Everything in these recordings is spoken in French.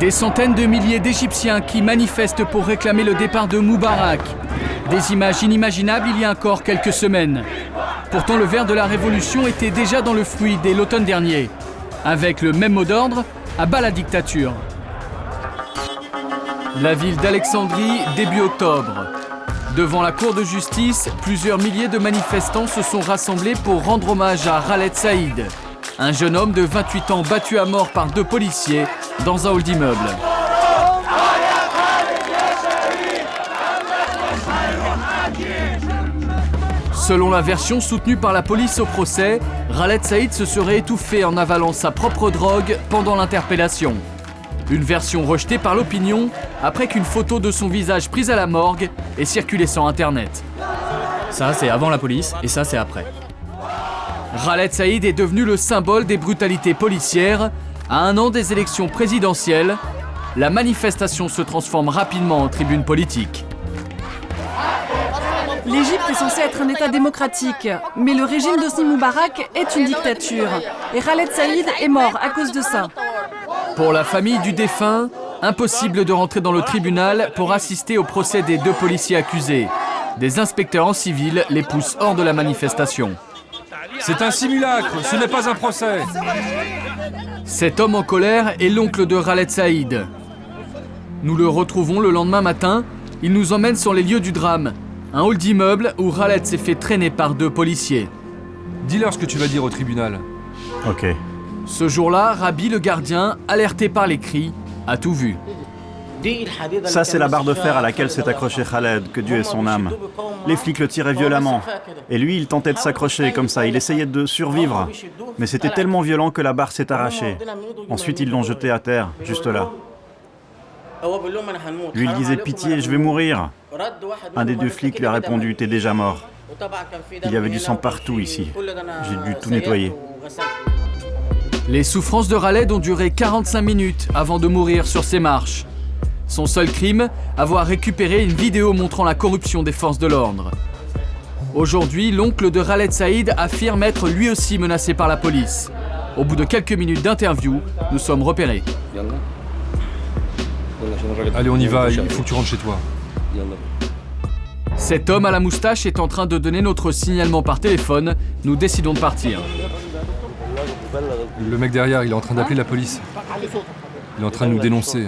Des centaines de milliers d'Égyptiens qui manifestent pour réclamer le départ de Moubarak. Des images inimaginables il y a encore quelques semaines. Pourtant, le ver de la révolution était déjà dans le fruit dès l'automne dernier. Avec le même mot d'ordre, à bas la dictature. La ville d'Alexandrie, début octobre. Devant la cour de justice, plusieurs milliers de manifestants se sont rassemblés pour rendre hommage à Khaled Saïd, un jeune homme de 28 ans battu à mort par 2 policiers dans un hall d'immeuble. Selon la version soutenue par la police au procès, Khaled Saïd se serait étouffé en avalant sa propre drogue pendant l'interpellation. Une version rejetée par l'opinion après qu'une photo de son visage prise à la morgue ait circulé sur Internet. Ça, c'est avant la police et ça, c'est après. Khaled Saïd est devenu le symbole des brutalités policières. À 1 an des élections présidentielles, la manifestation se transforme rapidement en tribune politique. L'Égypte est censée être un État démocratique, mais le régime d'Hosni Moubarak est une dictature. Et Khaled Saïd est mort à cause de ça. Pour la famille du défunt, impossible de rentrer dans le tribunal pour assister au procès des 2 policiers accusés. Des inspecteurs en civil les poussent hors de la manifestation. C'est un simulacre, ce n'est pas un procès. Cet homme en colère est l'oncle de Khaled Saïd. Nous le retrouvons le lendemain matin. Il nous emmène sur les lieux du drame. Un hall d'immeuble où Khaled s'est fait traîner par 2 policiers. Dis-leur ce que tu vas dire au tribunal. Ok. Ce jour-là, Rabi, le gardien, alerté par les cris, a tout vu. Ça, c'est la barre de fer à laquelle s'est accroché Khaled, que Dieu ait son âme. Les flics le tiraient violemment. Et lui, il tentait de s'accrocher comme ça, il essayait de survivre. Mais c'était tellement violent que la barre s'est arrachée. Ensuite, ils l'ont jeté à terre, juste là. Lui, il disait « Pitié, je vais mourir ». Un des 2 flics lui a répondu « T'es déjà mort ». Il y avait du sang partout ici. J'ai dû tout nettoyer. Les souffrances de Khaled ont duré 45 minutes avant de mourir sur ses marches. Son seul crime, avoir récupéré une vidéo montrant la corruption des forces de l'ordre. Aujourd'hui, l'oncle de Khaled Saïd affirme être lui aussi menacé par la police. Au bout de quelques minutes d'interview, nous sommes repérés. Allez, on y va, il faut que tu rentres chez toi. Cet homme à la moustache est en train de donner notre signalement par téléphone. Nous décidons de partir. Le mec derrière, il est en train d'appeler la police. Il est en train de nous dénoncer.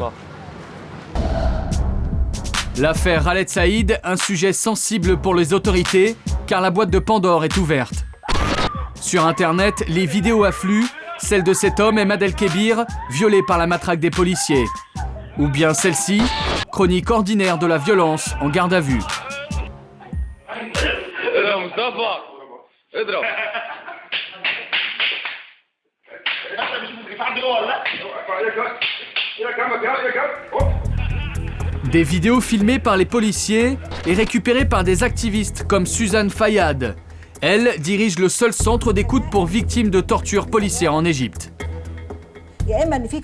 L'affaire Khaled Saïd, un sujet sensible pour les autorités, car la boîte de Pandore est ouverte. Sur Internet, les vidéos affluent, celle de cet homme, Emad El-Kébir, violé par la matraque des policiers. Ou bien celle-ci, chronique ordinaire de la violence en garde à vue. Des vidéos filmées par les policiers et récupérées par des activistes comme Suzanne Fayad. Elle dirige le seul centre d'écoute pour victimes de torture policière en Égypte.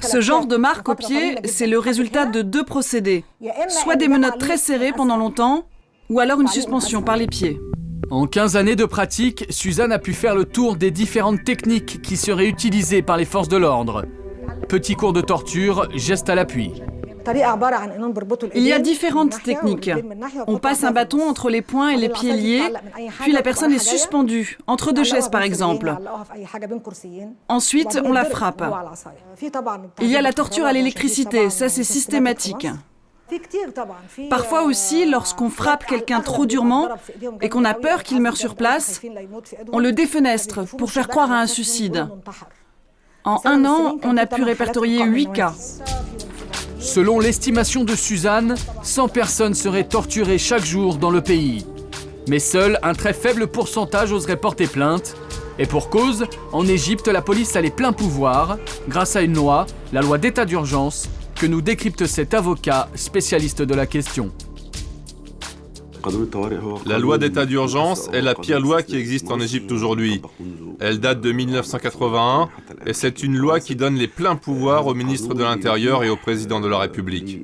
Ce genre de marque au pied, c'est le résultat de 2 procédés. Soit des menottes très serrées pendant longtemps, ou alors une suspension par les pieds. En 15 années de pratique, Suzanne a pu faire le tour des différentes techniques qui seraient utilisées par les forces de l'ordre. Petit cours de torture, geste à l'appui. Il y a différentes techniques. On passe un bâton entre les poings et les pieds liés, puis la personne est suspendue, entre 2 chaises par exemple. Ensuite, on la frappe. Il y a la torture à l'électricité, ça c'est systématique. Parfois aussi, lorsqu'on frappe quelqu'un trop durement et qu'on a peur qu'il meure sur place, on le défenestre pour faire croire à un suicide. En 1 an, on a pu répertorier 8 cas. Selon l'estimation de Suzanne, 100 personnes seraient torturées chaque jour dans le pays. Mais seul un très faible pourcentage oserait porter plainte. Et pour cause, en Égypte, la police a les pleins pouvoirs, grâce à une loi, la loi d'état d'urgence, que nous décrypte cet avocat spécialiste de la question. La loi d'état d'urgence est la pire loi qui existe en Égypte aujourd'hui. Elle date de 1981 et c'est une loi qui donne les pleins pouvoirs au ministre de l'Intérieur et au président de la République.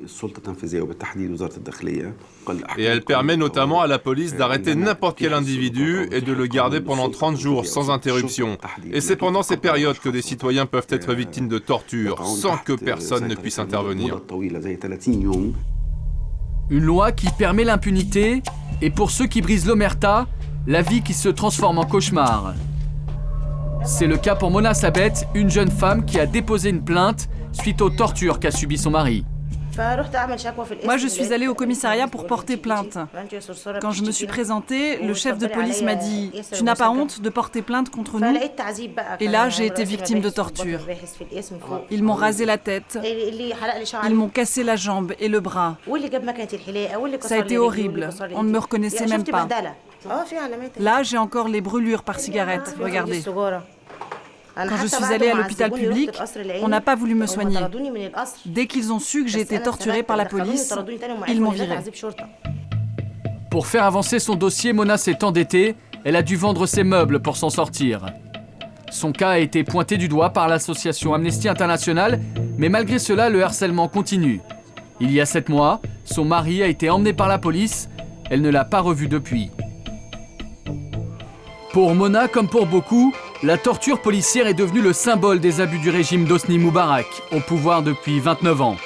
Et elle permet notamment à la police d'arrêter n'importe quel individu et de le garder pendant 30 jours sans interruption. Et c'est pendant ces périodes que des citoyens peuvent être victimes de torture sans que personne ne puisse intervenir. Une loi qui permet l'impunité et pour ceux qui brisent l'omerta, la vie qui se transforme en cauchemar. C'est le cas pour Mona Sabet, une jeune femme qui a déposé une plainte suite aux tortures qu'a subies son mari. Moi, je suis allée au commissariat pour porter plainte. Quand je me suis présentée, le chef de police m'a dit « Tu n'as pas honte de porter plainte contre nous ?» Et là, j'ai été victime de torture. Ils m'ont rasé la tête, ils m'ont cassé la jambe et le bras. Ça a été horrible, on ne me reconnaissait même pas. Là, j'ai encore les brûlures par cigarette, regardez. Quand je suis allée à l'hôpital public, on n'a pas voulu me soigner. Dès qu'ils ont su que j'ai été torturée par la police, ils m'ont virée. Pour faire avancer son dossier, Mona s'est endettée. Elle a dû vendre ses meubles pour s'en sortir. Son cas a été pointé du doigt par l'association Amnesty International, mais malgré cela, le harcèlement continue. Il y a 7 mois, son mari a été emmené par la police. Elle ne l'a pas revu depuis. Pour Mona, comme pour beaucoup, la torture policière est devenue le symbole des abus du régime d'Hosni Moubarak, au pouvoir depuis 29 ans.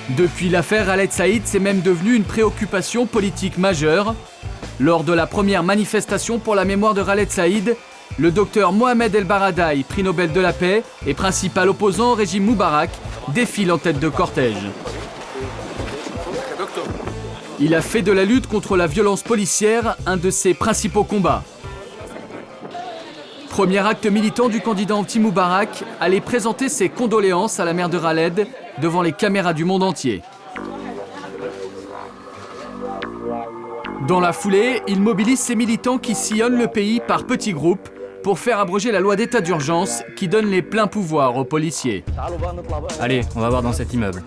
Depuis l'affaire Khaled Saïd, c'est même devenu une préoccupation politique majeure. Lors de la première manifestation pour la mémoire de Khaled Saïd, le docteur Mohamed El Baradei, prix Nobel de la paix et principal opposant au régime Moubarak, défile en tête de cortège. Il a fait de la lutte contre la violence policière un de ses principaux combats. Premier acte militant du candidat anti-Moubarak, aller présenter ses condoléances à la mère de Khaled devant les caméras du monde entier. Dans la foulée, il mobilise ses militants qui sillonnent le pays par petits groupes pour faire abroger la loi d'état d'urgence qui donne les pleins pouvoirs aux policiers. Allez, on va voir dans cet immeuble.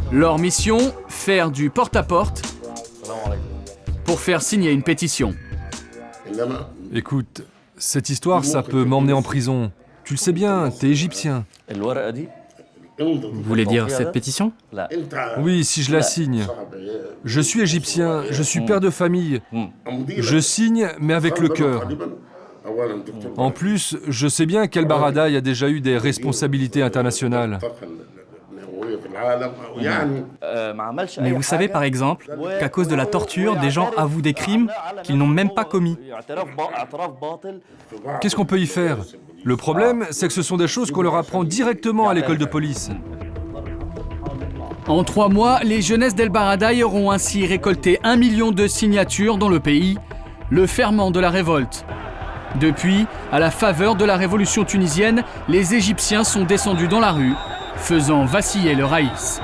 Leur mission, faire du porte-à-porte pour faire signer une pétition. Écoute, cette histoire, ça peut m'emmener en prison. Tu le sais bien, t'es égyptien. Vous voulez dire cette pétition? Oui, si je la signe. Je suis égyptien, je suis père de famille. Je signe, mais avec le cœur. En plus, je sais bien qu'El Baradei a déjà eu des responsabilités internationales. Mais vous savez par exemple qu'à cause de la torture, des gens avouent des crimes qu'ils n'ont même pas commis. Qu'est-ce qu'on peut y faire? Le problème, c'est que ce sont des choses qu'on leur apprend directement à l'école de police. En 3 mois, les jeunesses d'El Baradei auront ainsi récolté 1 million de signatures dans le pays, le ferment de la révolte. Depuis, à la faveur de la révolution tunisienne, les Égyptiens sont descendus dans la rue, faisant vaciller le raïs.